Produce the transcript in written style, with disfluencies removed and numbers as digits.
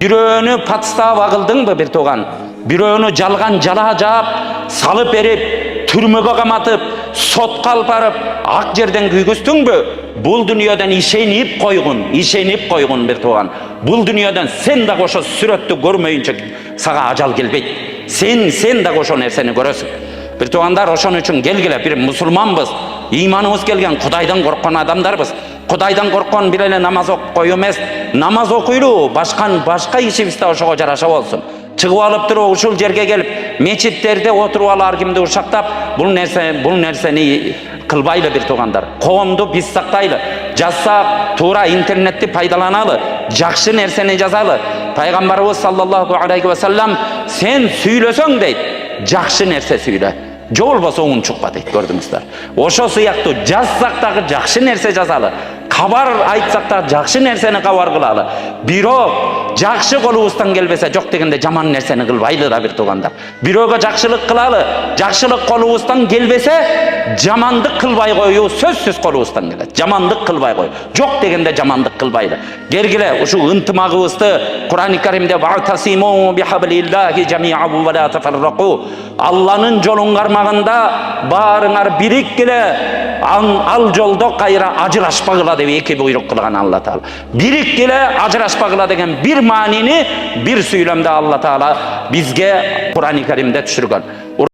Бирөөнү подстава кылдыңбы бир тууган? Бирөөнү жалган жала жаап, салып берип, түрмөгө каматып, сотко алып барып, ак жерден күйгүздүңбү? Бул дүйнөдөн ишенип койгун бир тууган. Бул дүйнөдөн сен да ошо сүрөттү көрмөйүнчө сага ажал келбейт. Сен да ошо нерсени көрөсүң. Бир туугандар, ошон үчүн келгиле, бир мусулманбыз. Ыйманыбыз келген, Кудайдан корккон адамдарбыз. Кудайдан корккон бир эле намаз окуй эмес, намаз окуйлу, башка ишибиз да ошого жараша болсун. Чыгып алып туруп ушул жерге келип, мечиттерде отуруп алып ар кимди ушактап, бул нерсени кылбайлы бир туугандар. Коомду биз сактайлы. Жазсак, туура интернетти пайдаланалы, жакшы нерсени жазалы. Пайгамбарыбыз саллаллаху алейхи ва саллям сен сүйлөсөң дейт, жакшы нерсе сүйлө. Жо болбосо уң чукпа дейт, көрдүңүздөр. Ошо сыяктуу жазсак дагы жакшы нерсе жазалы. Кабар айтсак да жакшы нерсени кабар кылалы. Бирок жакшы колубуздан келбесе, жок дегенде жаман нерсени кылбайлы да бир туугандар. Бирөөгө жакшылык кылалы. Жакшылык колубуздан келбесе, жамандык кылбай коюу сөзсүз колубуздан келет. Жамандык кылбай кой. Жок дегенде жамандык кылбайлы. Келгиле ушу ынтымагыбызды Кур'ан-ы Каримде вa'тасиму бихаблиллахи жами'ан ва ла тафаррaqu. Алланын жолун кармагында баарыңар бириккиле, ал жолдо кайра ажырашпагыла деп эки буйрук кылган Алла Таала. Бириккиле, ажырашпагыла деген бир маанини бир сүйлөмдө Алла Таала бизге Кур'ан-ы Каримде түшүргөн.